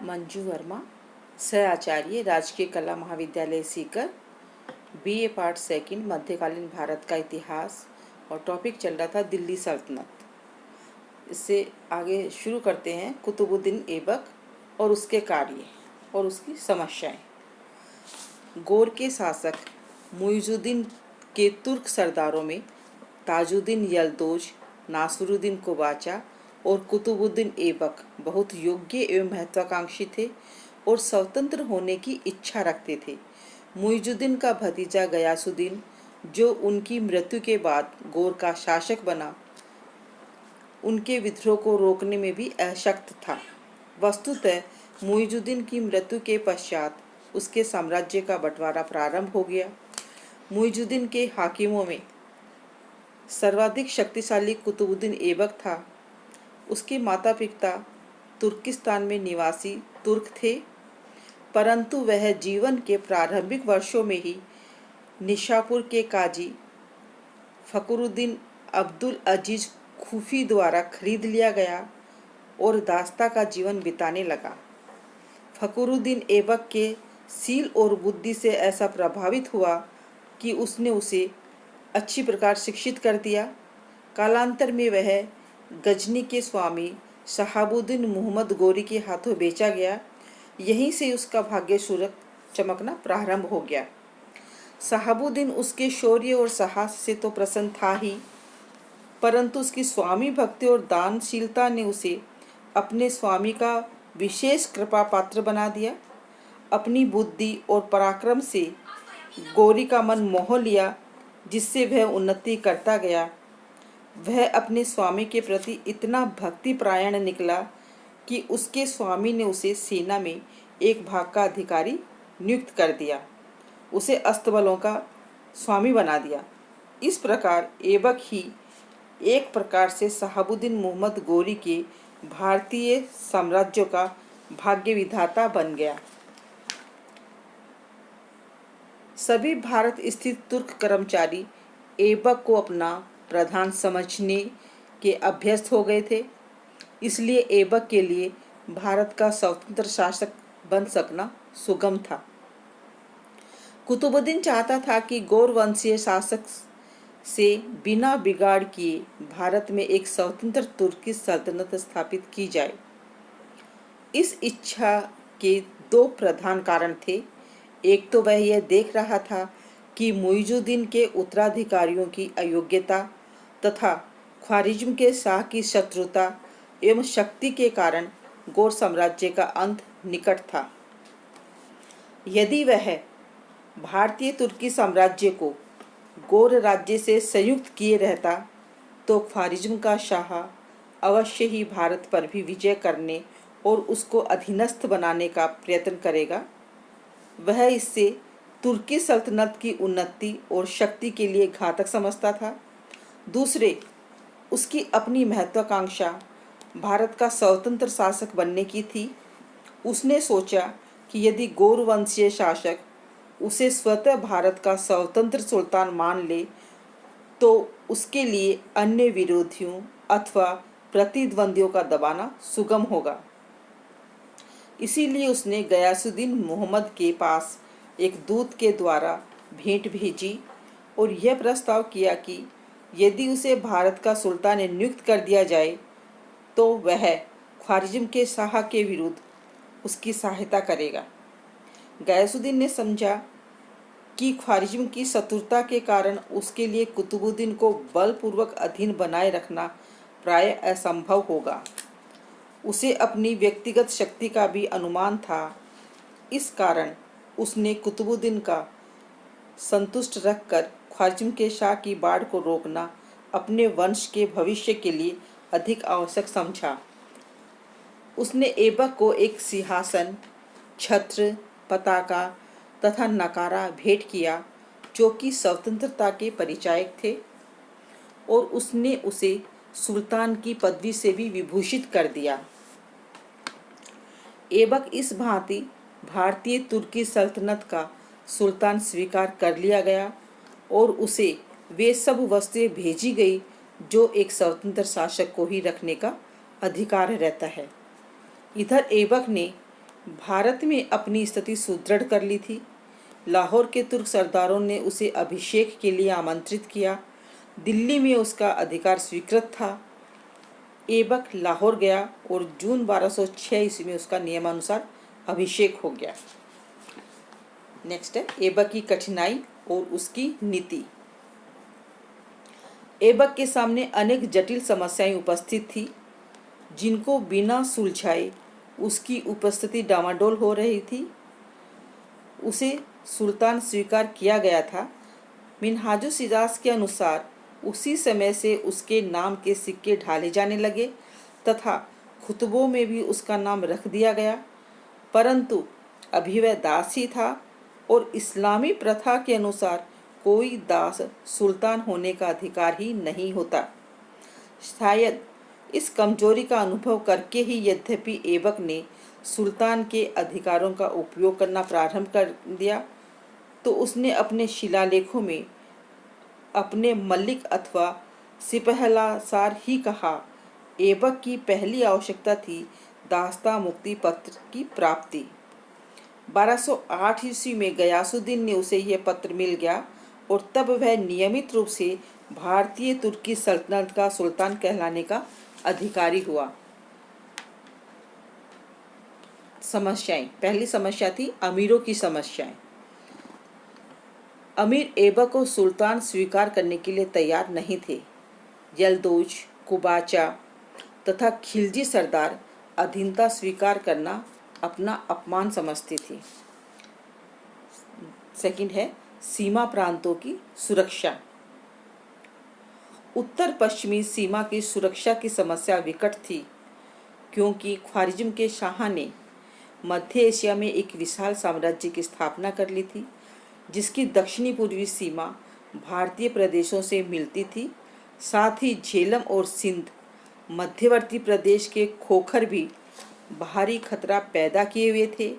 मंजू वर्मा, सह आचार्य, राजकीय कला महाविद्यालय सीकर, BA पार्ट सेकंड, मध्यकालीन भारत का इतिहास। और टॉपिक चल रहा था दिल्ली सल्तनत। इससे आगे शुरू करते हैं कुतुबुद्दीन ऐबक और उसके कार्य और उसकी समस्याएं। गौर के शासक मुइजुद्दीन के तुर्क सरदारों में ताजुद्दीन यल्दोज, नासिरुद्दीन कोबाचा और कुतुबुद्दीन ऐबक बहुत योग्य एवं महत्वाकांक्षी थे और स्वतंत्र होने की इच्छा रखते थे। मुइजुद्दीन का भतीजा गयासुद्दीन, जो उनकी मृत्यु के बाद गौर का शासक बना, उनके विद्रोह को रोकने में भी अशक्त था। वस्तुतः मुइजुद्दीन की मृत्यु के पश्चात उसके साम्राज्य का बंटवारा प्रारंभ हो गया। मुइजुद्दीन के हाकिमों में सर्वाधिक शक्तिशाली कुतुबुद्दीन ऐबक था। उसके माता पिता तुर्किस्तान में निवासी तुर्क थे, परंतु वह जीवन के प्रारंभिक वर्षों में ही निशापुर के काजी फखरुद्दीन अब्दुल अजीज खूफी द्वारा खरीद लिया गया और दास्ता का जीवन बिताने लगा। फखरुद्दीन ऐबक के सील और बुद्धि से ऐसा प्रभावित हुआ कि उसने उसे अच्छी प्रकार शिक्षित कर दिया। कालांतर में वह गजनी के स्वामी शहाबुद्दीन मोहम्मद गोरी के हाथों बेचा गया। यहीं से उसका भाग्य सूरज चमकना प्रारंभ हो गया। शहाबुद्दीन उसके शौर्य और साहस से तो प्रसन्न था ही, परंतु उसकी स्वामी भक्ति और दानशीलता ने उसे अपने स्वामी का विशेष कृपा पात्र बना दिया। अपनी बुद्धि और पराक्रम से गोरी का मन मोह लिया, जिससे वह उन्नति करता गया। वह अपने स्वामी के प्रति इतना भक्तिपरायण निकला कि उसके स्वामी ने उसे सेना में एक भाग का अधिकारी नियुक्त कर दिया, उसे अस्तबलों का स्वामी बना दिया। इस प्रकार ऐबक ही एक प्रकार से शहाबुद्दीन मोहम्मद गोरी के भारतीय साम्राज्यों का भाग्य विधाता बन गया। सभी भारत स्थित तुर्क कर्मचारी ऐबक को अपना प्रधान समझने के अभ्यस्त हो गए थे। इसलिए ऐबक के लिए भारत का स्वतंत्र शासक बन सकना सुगम था। कुतुबुद्दीन चाहता था कि गौर वंशीय शासक से बिना बिगाड़ किए भारत में एक स्वतंत्र तुर्की सल्तनत स्थापित की जाए। इस इच्छा के दो प्रधान कारण थे। एक तो वह यह देख रहा था कि मुइजुद्दीन के उत्तराधिकारियों की अयोग्यता तथा ख्वारिज्म के शाह की शत्रुता एवं शक्ति के कारण गौर साम्राज्य का अंत निकट था। यदि वह भारतीय तुर्की साम्राज्य को गौर राज्य से संयुक्त किए रहता, तो ख्वारिज्म का शाह अवश्य ही भारत पर भी विजय करने और उसको अधीनस्थ बनाने का प्रयत्न करेगा। वह इससे तुर्की सल्तनत की उन्नति और शक्ति के लिए घातक समझता था। दूसरे, उसकी अपनी महत्वाकांक्षा भारत का स्वतंत्र शासक बनने की थी। उसने सोचा कि यदि गौर वंशीय शासक उसे स्वतः भारत का स्वतंत्र सुल्तान मान ले, तो उसके लिए अन्य विरोधियों अथवा प्रतिद्वंदियों का दबाना सुगम होगा। इसीलिए उसने गयासुद्दीन मोहम्मद के पास एक दूत के द्वारा भेंट भेजी और यह प्रस्ताव किया कि यदि उसे भारत का सुल्तान नियुक्त कर दिया जाए, तो वह ख्वारिज्म के शाह के विरुद्ध उसकी सहायता करेगा। गयासुद्दीन ने समझा कि ख्वारिज्म की शत्रुता के कारण उसके लिए कुतुबुद्दीन को बलपूर्वक अधीन बनाए रखना प्राय असंभव होगा। उसे अपनी व्यक्तिगत शक्ति का भी अनुमान था। इस कारण उसने कुतुबुद्दीन का संतुष्ट रखकर ख्वारिज्म के शाह की बाढ़ को रोकना अपने वंश के भविष्य के लिए अधिक आवश्यक समझा। उसने ऐबक को एक सिंहासन, छत्र, पताका तथा नकारा भेंट किया, जो कि स्वतंत्रता के परिचायक थे, और उसने उसे सुल्तान की पदवी से भी विभूषित कर दिया। ऐबक इस भांति भारतीय तुर्की सल्तनत का सुल्तान स्वीकार कर लिया गया और उसे वे सब वस्तुएं भेजी गई जो एक स्वतंत्र शासक को ही रखने का अधिकार रहता है। इधर ऐबक ने भारत में अपनी स्थिति सुदृढ़ कर ली थी। लाहौर के तुर्क सरदारों ने उसे अभिषेक के लिए आमंत्रित किया। दिल्ली में उसका अधिकार स्वीकृत था। ऐबक लाहौर गया और जून 1206 ईस्वी में उसका नियमानुसार अभिषेक हो गया। नेक्स्ट है ऐबक की कठिनाई और उसकी नीति। ऐबक के सामने अनेक जटिल समस्याएं उपस्थित थी, जिनको बिना सुलझाए उसकी उपस्थिति डामाडोल हो रही थी। उसे सुल्तान स्वीकार किया गया था। मिन्हाजुस इजाज के अनुसार उसी समय से उसके नाम के सिक्के ढाले जाने लगे तथा खुतबों में भी उसका नाम रख दिया गया, परंतु अभी वह दास ही था और इस्लामी प्रथा के अनुसार कोई दास सुल्तान होने का अधिकार ही नहीं होता। शायद इस कमजोरी का अनुभव करके ही यद्यपि ऐबक ने सुल्तान के अधिकारों का उपयोग करना प्रारंभ कर दिया, तो उसने अपने शिलालेखों में अपने मलिक अथवा सिपहलासार ही कहा। ऐबक की पहली आवश्यकता थी दास्ता मुक्ति पत्र की प्राप्ति। 1208 ईस्वी में गयासुद्दीन ने उसे यह पत्र मिल गया और तब वह नियमित रूप से भारतीय तुर्की सल्तनत का सुल्तान कहलाने का अधिकारी हुआ। समस्याएं। पहली समस्या थी अमीरों की समस्याएं। अमीर ऐबक को सुल्तान स्वीकार करने के लिए तैयार नहीं थे। यल्दौज, कुबाचा तथा खिलजी सरदार अधीनता स्वीकार करना अपना अपमान समझती थी। सेकंड है सीमा प्रांतों की सुरक्षा। उत्तर पश्चिमी सीमा की सुरक्षा की समस्या विकट थी, क्योंकि ख्वारिज्म के शाह ने मध्य एशिया में एक विशाल साम्राज्य की स्थापना कर ली थी, जिसकी दक्षिणी पूर्वी सीमा भारतीय प्रदेशों से मिलती थी। साथ ही झेलम और सिंध मध्यवर्ती प्रदेश के खोखर भी बाहरी खतरा पैदा किए हुए थे।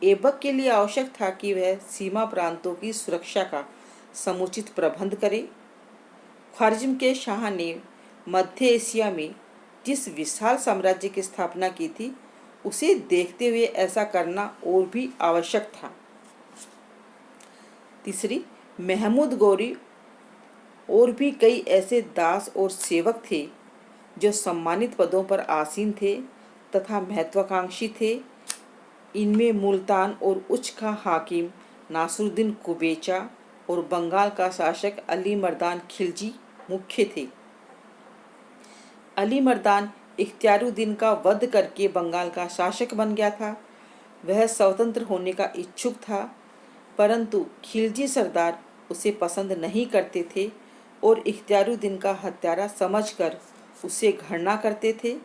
ऐबक के लिए आवश्यक था कि वह सीमा प्रांतों की सुरक्षा का समुचित प्रबंध करे। ख्वारिज्म के शाह ने मध्य एशिया में जिस विशाल साम्राज्य की स्थापना की थी, उसे देखते हुए ऐसा करना और भी आवश्यक था। तीसरी, महमूद गौरी और भी कई ऐसे दास और सेवक थे जो सम्मानित पदों पर आसीन थे तथा महत्वाकांक्षी थे। इनमें मुल्तान और उच्च का हाकिम नासरुद्दीन कुबेचा और बंगाल का शासक अली मर्दान खिलजी मुख्य थे। अली मर्दान इख्तियारुद्दीन का वध करके बंगाल का शासक बन गया था। वह स्वतंत्र होने का इच्छुक था, परंतु खिलजी सरदार उसे पसंद नहीं करते थे और इख्तियारुद्दीन का हत्यारा समझकर उसे घृणा करते थे।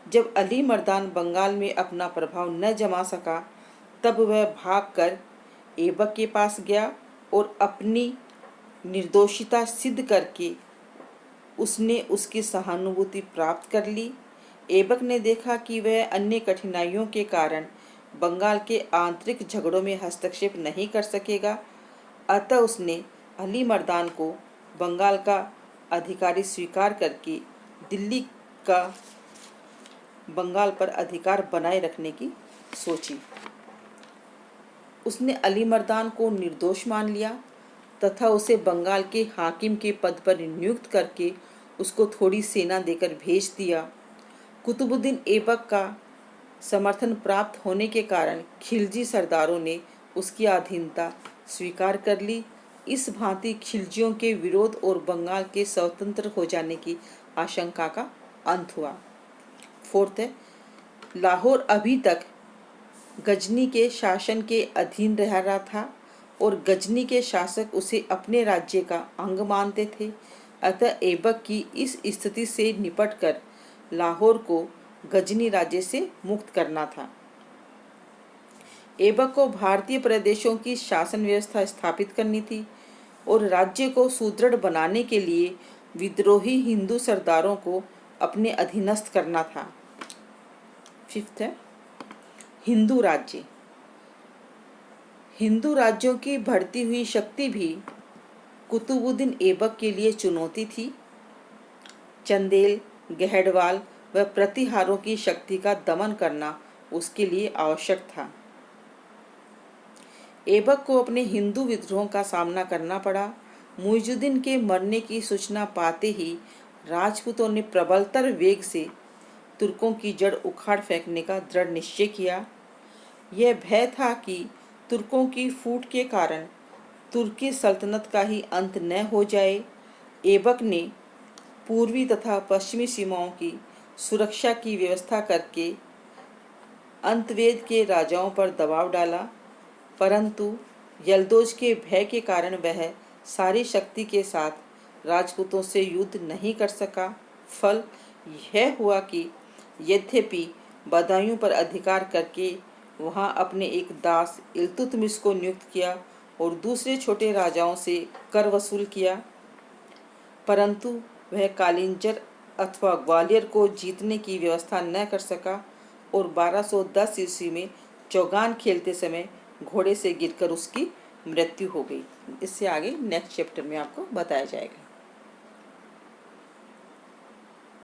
जब अली मर्दान बंगाल में अपना प्रभाव न जमा सका, तब वह भागकर ऐबक के पास गया और अपनी निर्दोषिता सिद्ध करके उसने उसकी सहानुभूति प्राप्त कर ली। ऐबक ने देखा कि वह अन्य कठिनाइयों के कारण बंगाल के आंतरिक झगड़ों में हस्तक्षेप नहीं कर सकेगा, अतः उसने अली मर्दान को बंगाल का अधिकारी स्वीकार करके दिल्ली का बंगाल पर अधिकार बनाए रखने की सोची। उसने अली मर्दान को निर्दोष मान लिया तथा उसे बंगाल के हाकिम के पद पर नियुक्त करके उसको थोड़ी सेना देकर भेज दिया। कुतुबुद्दीन ऐबक का समर्थन प्राप्त होने के कारण खिलजी सरदारों ने उसकी अधीनता स्वीकार कर ली। इस भांति खिलजियों के विरोध और बंगाल के स्वतंत्र हो जाने की आशंका का अंत हुआ। फोर्थ है, लाहौर अभी तक गजनी के शासन के अधीन रह रहा था और गजनी के शासक उसे अपने राज्य का अंग मानते थे। अतः ऐबक की इस स्थिति से निपटकर लाहौर को गजनी राज्य से मुक्त करना था। ऐबक को भारतीय प्रदेशों की शासन व्यवस्था स्थापित करनी थी और राज्य को सुदृढ़ बनाने के लिए विद्रोही हिंदू सरदारों को अपने अधीनस्थ करना था। फिफ्थ है, हिंदू राज्य। हिंदू राज्यों की बढ़ती हुई शक्ति भी कुतुबुद्दीन ऐबक के लिए चुनौती थी। चंदेल, गहडवाल व प्रतिहारों की शक्ति का दमन करना उसके लिए आवश्यक था। ऐबक को अपने हिंदू विद्रोह का सामना करना पड़ा। मुइजुद्दीन के मरने की सूचना पाते ही राजपूतों ने प्रबलतर वेग से तुर्कों की जड़ उखाड़ फेंकने का दृढ़ निश्चय किया। यह भय था कि तुर्कों की फूट के कारण तुर्की सल्तनत का ही अंत न हो जाए। ऐबक ने पूर्वी तथा पश्चिमी सीमाओं की सुरक्षा की व्यवस्था करके अंतवेद के राजाओं पर दबाव डाला, परंतु यल्दोज के भय के कारण वह सारी शक्ति के साथ राजपूतों से युद्ध नहीं कर सका। फल यह हुआ कि यद्यपि बदायूं पर अधिकार करके वहां अपने एक दास इल्तुतमिश को नियुक्त किया और दूसरे छोटे राजाओं से कर वसूल किया, परंतु वह कालिंजर अथवा ग्वालियर को जीतने की व्यवस्था न कर सका और 1210 ईस्वी में चौगान खेलते समय घोड़े से गिरकर उसकी मृत्यु हो गई। इससे आगे नेक्स्ट चैप्टर में आपको बताया जाएगा।